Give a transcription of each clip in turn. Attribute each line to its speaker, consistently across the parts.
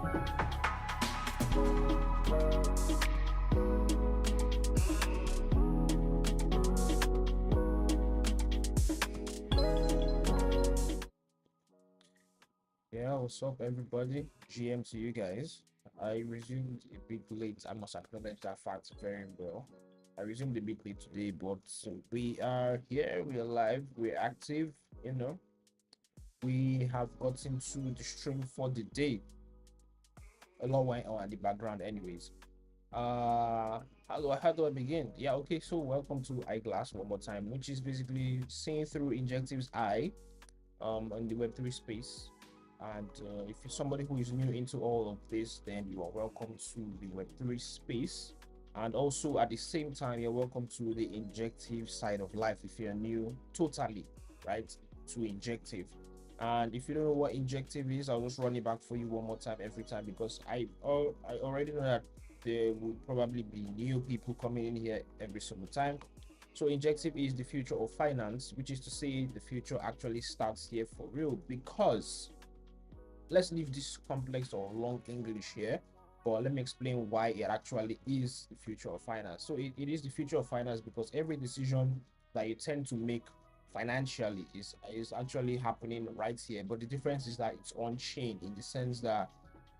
Speaker 1: Yeah, what's up, everybody? GM to you guys. I resumed a bit late. I must acknowledge that fact very well. I resumed a bit late today, but we are here, we're live, we're active, you know. We have gotten to the stream for the day. A lot went on in the background, anyways. How do I begin? Yeah, okay, so welcome to Eyeglass one more time, which is basically seeing through Injective's eye in the Web3 space. And if you're somebody who is new into all of this, then you are welcome to the Web3 space. And also at the same time, you're welcome to the injective side of life if you're new, totally, right? To injective. And if you don't know what injective is, I'll just run it back for you one more time every time because I already know that there will probably be new people coming in here every single time. So injective is the future of finance, which is to say the future actually starts here for real because let's leave this complex or long English here, but let me explain why it actually is the future of finance. So it is the future of finance because every decision that you tend to make financially is actually happening right here. But the difference is that it's on chain in the sense that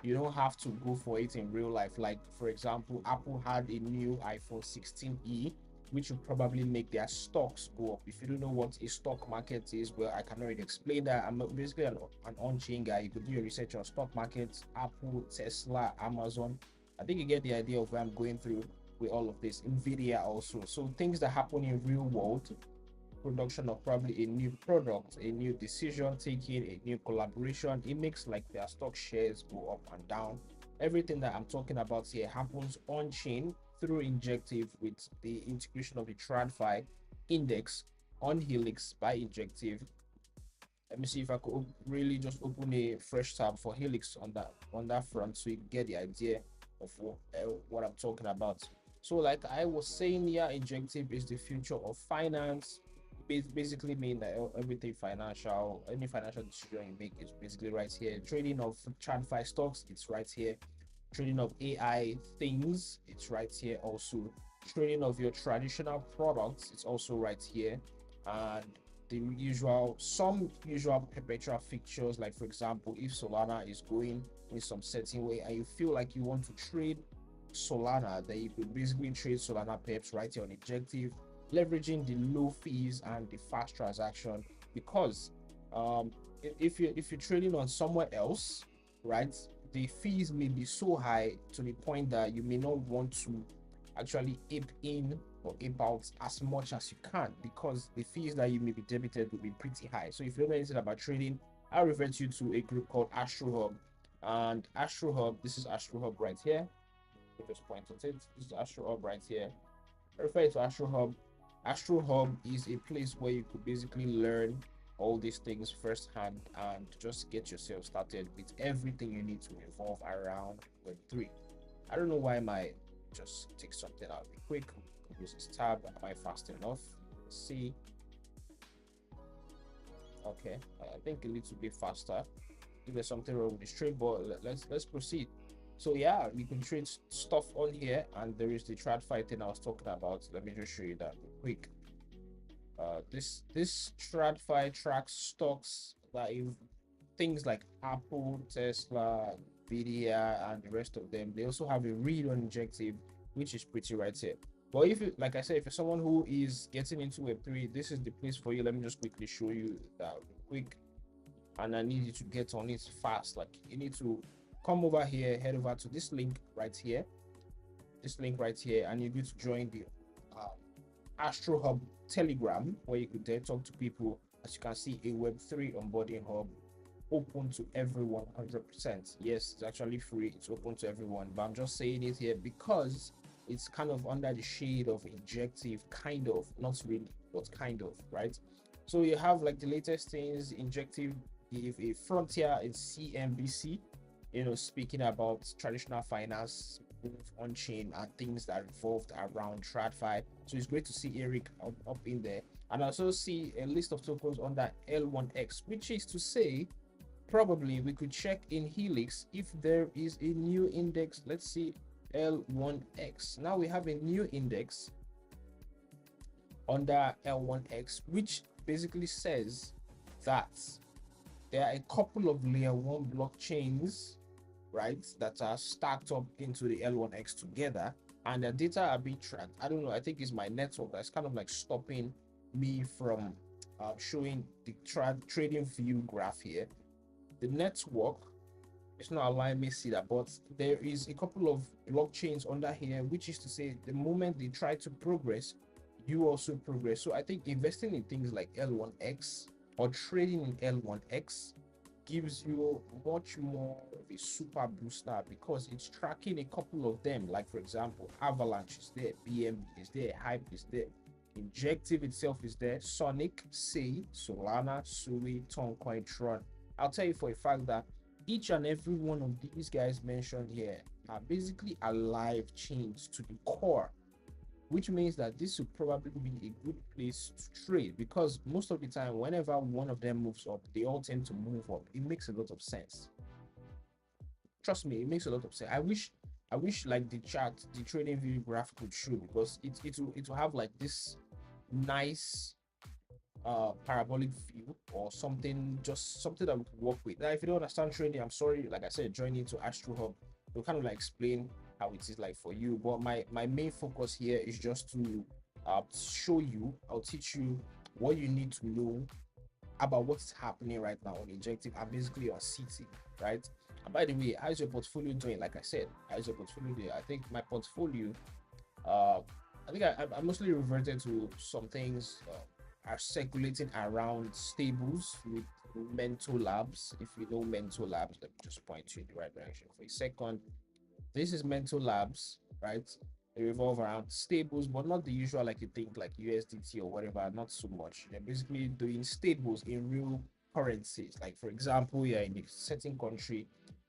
Speaker 1: you don't have to go for it in real life. Like for example, Apple had a new iPhone 16e which will probably make their stocks go up. If you don't know what a stock market is, well, I cannot really explain that. I'm basically an on-chain guy. You could do your research on stock markets, Apple, Tesla, Amazon. I think you get the idea of where I'm going through with all of this. Nvidia also. So things that happen in real world, production of probably a new product, a new decision taking, a new collaboration, it makes like their stock shares go up and down. Everything that I'm talking about here happens on chain through Injective with the integration of the TradFi index on Helix by Injective. Let me see if I could really just open a fresh tab for Helix on that front so you get the idea of what I'm talking about. So like I was saying, yeah, Injective is the future of finance. Basically mean that everything financial, any financial decision you make is basically right here. Trading of TradFi stocks, it's right here. Trading of AI things, it's right here also. Trading of your traditional products, it's also right here. And some usual perpetual fixtures, like for example, if Solana is going in some certain way and you feel like you want to trade Solana, then you could basically trade Solana peps right here on Injective, leveraging the low fees and the fast transaction. Because if you're trading on somewhere else, right, the fees may be so high to the point that you may not want to actually ape in or ape out as much as you can because the fees that you may be debited will be pretty high. So if you don't know anything about trading, I'll refer you to a group called AstroHub. And AstroHub, this is AstroHub right here. We just point at it. This is AstroHub right here. I refer you to AstroHub. AstroHub is a place where you could basically learn all these things firsthand and just get yourself started with everything you need to evolve around Web3. I don't know why my just take something out real quick. Use this tab. Am I fast enough? Let's see. Okay, I think a little bit faster. If there's something wrong with the stream, but let's proceed. So yeah, we can trade stuff on here, and there is the TradFi thing I was talking about. Let me just show you that real quick. This TradFi tracks stocks like things like Apple, Tesla, Nvidia, and the rest of them. They also have a read on Injective, which is pretty right here. But if you, like I said, if you're someone who is getting into Web3, this is the place for you. Let me just quickly show you that real quick. And I need you to get on it fast. Like you need to come over here, head over to this link right here, and you need to join the Astro Hub Telegram, where you could then talk to people. As you can see, a Web3 onboarding hub open to everyone 100%. Yes, it's actually free, it's open to everyone, but I'm just saying it here because it's kind of under the shade of Injective, kind of, not really, but kind of, right? So you have like the latest things. Injective give a frontier in CNBC, speaking about traditional finance on chain and things that revolved around TradFi. So it's great to see Eric up in there. And I also see a list of tokens under L1X, which is to say probably we could check in Helix if there is a new index. Let's see, L1X. Now we have a new index under L1X, which basically says that there are a couple of layer one blockchains, right, that are stacked up into the L1X together, and the data are being tracked. I don't know, I think it's my network that's kind of like stopping me from showing the trading view graph here. The network, it's not allowing me to see that, but there is a couple of blockchains under here, which is to say the moment they try to progress, you also progress. So I think investing in things like L1X or trading in L1X gives you much more of a super booster because it's tracking a couple of them. Like for example, Avalanche is there, BNB is there, Hype is there, Injective itself is there, Sonic, Say, Solana, Sui, Toncoin, Tron. I'll tell you for a fact that each and every one of these guys mentioned here are basically alive chains to the core, which means that this would probably be a good place to trade because most of the time, whenever one of them moves up, they all tend to move up. It makes a lot of sense. Trust me, it makes a lot of sense. I wish like the chart, the trading view graph could show because it will have like this nice parabolic view or something, just something that we can work with. Now if you don't understand trading, I'm sorry, like I said, join into Astro Hub. We'll kind of like explain how it is like for you, but my main focus here is just to show you, I'll teach you what you need to know about what's happening right now on Injective and basically on CT, right? And by the way, how's your portfolio doing? Like I said, how's your portfolio doing? I think my portfolio, uh I think I mostly reverted to some things are circulating around stables with Mental Labs. If you know Mental Labs, let me just point you in the right direction for a second. This is Mental Labs, right? They revolve around stables, but not the usual like you think, like USDT or whatever. Not so much. They're basically doing stables in real currencies. Like for example, you're in a certain country,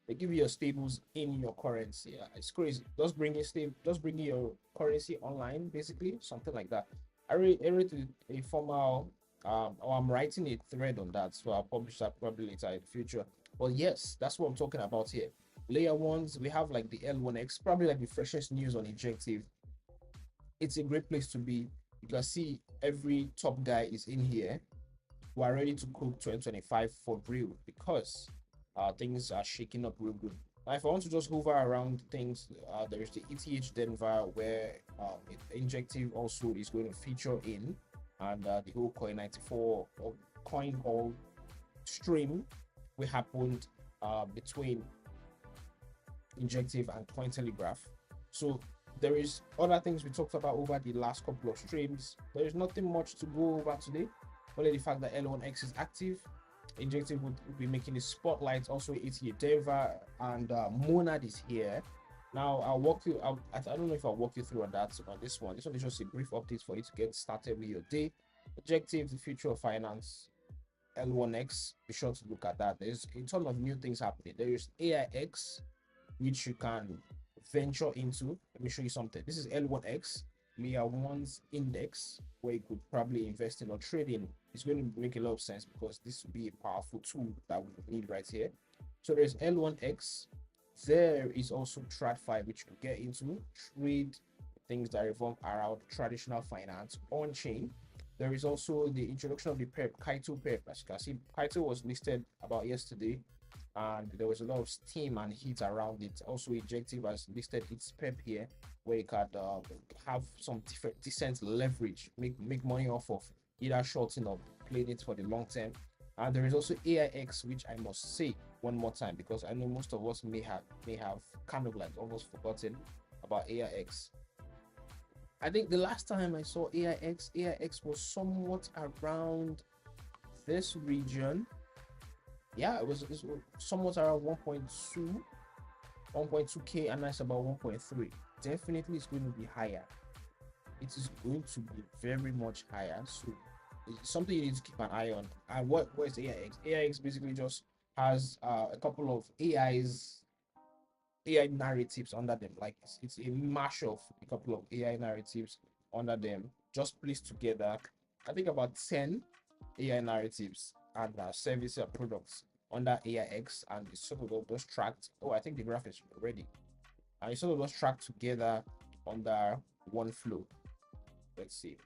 Speaker 1: they give you your stables in your currency. It's crazy. Just bring your currency online, basically, something like that. I read a formal or I'm writing a thread on that, so I'll publish that probably later in the future. But yes, that's what I'm talking about here. Layer ones, we have like the L1X, probably like the freshest news on Injective. It's a great place to be. You can see every top guy is in here who are ready to cook 2025 for real because things are shaking up real good. Now, if I want to just hover around things, there is the ETH Denver where Injective also is going to feature in, and the whole Coin 94 or Coin Hall stream will happen between Injective and Cointelegraph. So there is other things we talked about over the last couple of streams. There is nothing much to go over today. Only the fact that L1X is active. Injective would be making a spotlight. Also, ETH Denver and Monad is here. Now I'll walk you. I don't know if I'll walk you through on that on this one. This one is just a brief update for you to get started with your day. Objective: the future of finance. L1X. Be sure to look at that. There's a ton of new things happening. There is AIX, which you can venture into. Let me show you something. This is L1X, layer one's index, where you could probably invest in or trade in. It's going to make a lot of sense because this will be a powerful tool that we need right here. So there's L1X. There is also TradFi, which you can get into, trade things that revolve around traditional finance on chain. There is also the introduction of the PEP, Kaito PEP. As you can see, Kaito was listed about yesterday, and there was a lot of steam and heat around it. Also, Injective has listed its PEP here, where you can have some different decent leverage, make money off of either shorting or playing it for the long term. And there is also AIX, which I must say one more time because I know most of us may have kind of like almost forgotten about AIX. I think the last time I saw AIX was somewhat around this region. Yeah, it was somewhat around 1.2k, and that's about 1.3. Definitely it's going to be higher. It is going to be very much higher. So it's something you need to keep an eye on. And what is AIX? AIX basically just has a couple of AI narratives under them. Like it's a mash of a couple of AI narratives under them, just placed together. I think about 10 AI narratives and services and products under AIX, and it's sort of those tracked. Oh, I think the graph is ready, and it's sort of those tracked together under one flow. Let's see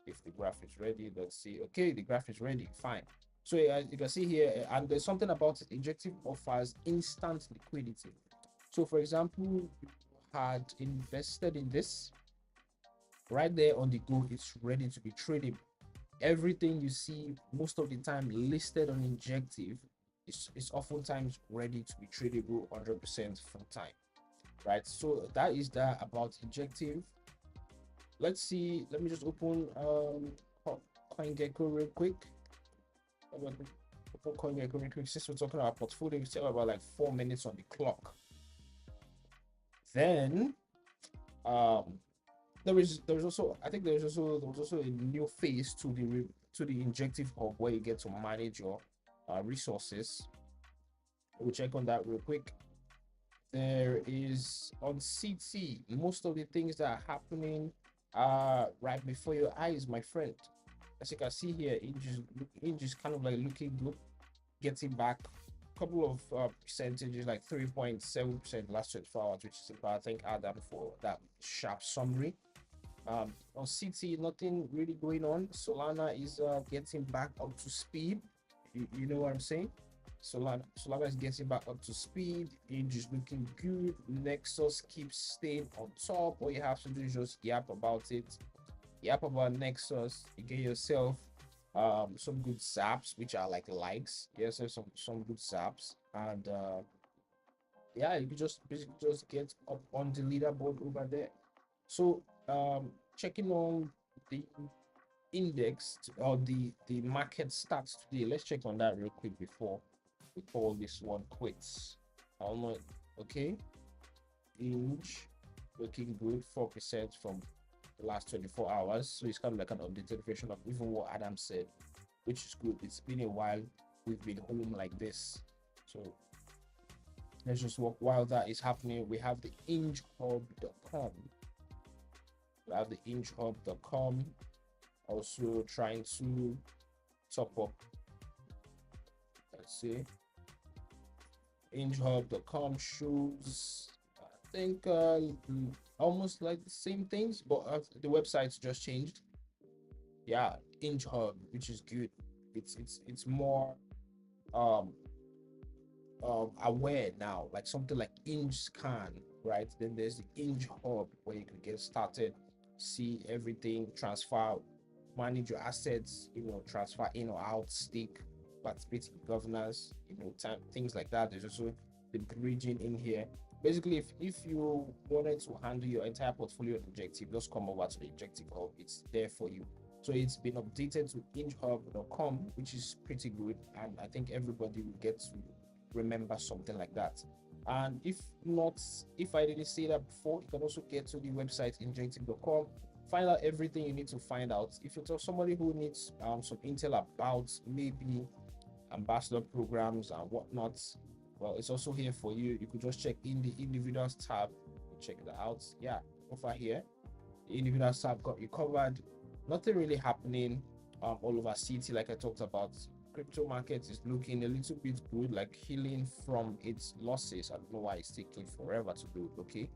Speaker 1: if the graph is ready. Let's see. Okay, the graph is ready. Fine. So you can see here, and there's something about it. Injective offers instant liquidity. So, for example, you had invested in this right there on the go. It's ready to be traded. Everything you see most of the time listed on Injective is oftentimes ready to be tradable 100% from time, right? So that is that about Injective. Let's see. Let me just open CoinGecko real quick. Open CoinGecko real quick. Since we're talking about portfolio, we still have about like 4 minutes on the clock. Then there's also, I think there was also a new phase to the Injective hub where you get to manage your resources. We'll check on that real quick. There is on CT, most of the things that are happening right before your eyes, my friend. As you can see here, Inge is kind of like looking good, getting back a couple of percentages, like 3.7% last 24 hours, which is about, I think, Adam for that sharp summary. On CT, nothing really going on. Solana is getting back up to speed. You know what I'm saying? Solana is getting back up to speed. Inge is looking good. Nexus keeps staying on top. All you have to do is just yap about it. Yap about Nexus. You get yourself some good zaps, which are like likes. Yes, some good zaps, and yeah, you can just basically just get up on the leaderboard over there. So checking on the index or the market stats today. Let's check on that real quick before we call this one quits. I don't know. Okay, Inge looking good, 4% from the last 24 hours. So it's kind of like an updated version of even what Adam said, which is good. It's been a while we've been home like this. So let's just walk while that is happening. We have the ingehub.com. We have the ingehub.com. Also trying to top up. Let's see. Ingehub.com shows, I think, almost like the same things, but the website's just changed. Yeah, Ingehub, which is good. It's more aware now, like something like IngeScan, right? Then there's the Ingehub where you can get started, see everything, transfer, manage your assets, transfer in or out, stake, participate in governance, things like that. There's also the bridging in here. Basically, if you wanted to handle your entire portfolio Injective, just come over to the Injective Hub. It's there for you. So it's been updated to ingehub.com, which is pretty good, and I think everybody will get to remember something like that. And if I didn't say that before, you can also get to the website injective.com, find out everything you need to find out. If you're somebody who needs some intel about maybe ambassador programs and whatnot, well, it's also here for you. You could just check in the individuals tab, check that out. Yeah, over here, the individuals tab got you covered. Nothing really happening all over CT, like I talked about. Crypto market is looking a little bit good, like healing from its losses. I don't know why it's taking forever to do. Okay,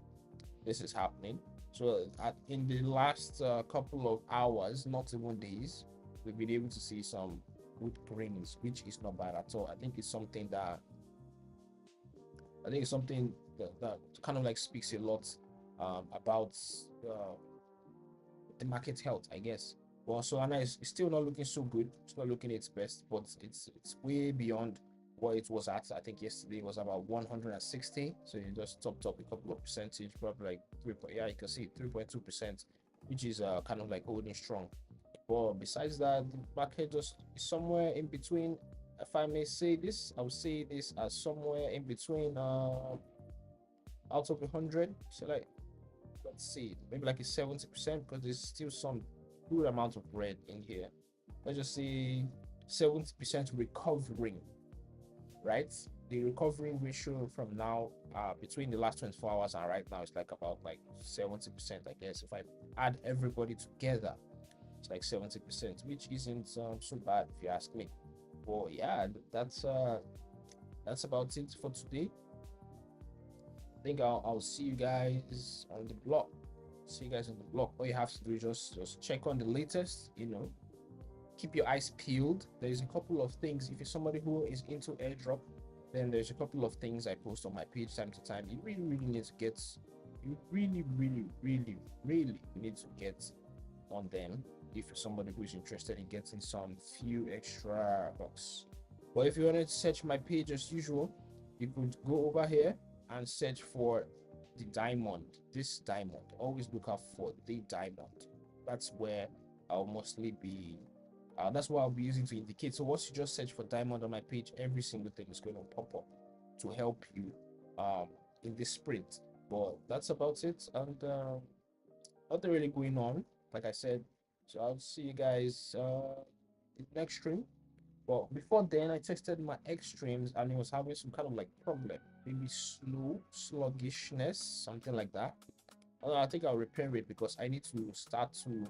Speaker 1: this is happening. So in the last couple of hours, not even days, we've been able to see some good greens, which is not bad at all. I think it's something that kind of like speaks a lot about the market health, I guess. Well, Solana is still not looking so good. It's not looking its best, but it's way beyond what it was at. I think yesterday it was about 160. So you just topped up a couple of percentage, probably like 3. Yeah, you can see 3.2%, which is kind of like holding strong. But besides that, the market just is somewhere in between. If I may say this, I would say this as somewhere in between out of 100. So like, let's see, maybe like a 70%, because there's still some good amount of red in here. Let's just say 70% recovering, right? The recovery ratio from now between the last 24 hours and right now is like about like 70%, I guess. If I add everybody together, it's like 70%, which isn't so bad if you ask me. But yeah, that's about it for today. I think I'll see you guys on the block. See you guys on the block. All you have to do is just check on the latest, keep your eyes peeled. There's a couple of things. If you're somebody who is into airdrop, then there's a couple of things I post on my page time to time. You really, really need to get, you really, really, really, really need to get on them if you're somebody who is interested in getting some few extra bucks. But if you want to search my page as usual, you could go over here and search for the diamond. This diamond. Always look out for the diamond. That's where I'll mostly be. That's what I'll be using to indicate. So once you just search for diamond on my page, every single thing is going to pop up to help you in this sprint. But that's about it, and nothing really going on, like I said. So I'll see you guys in the next stream. But before then, I tested my X streams and it was having some kind of like problem, maybe sluggishness, something like that. I think I'll repair it because I need to start to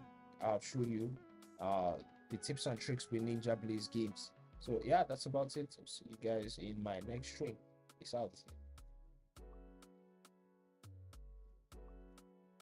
Speaker 1: show you uh the tips and tricks with Ninja Blaze games. So yeah, that's about it. I'll see you guys in my next stream. Peace out.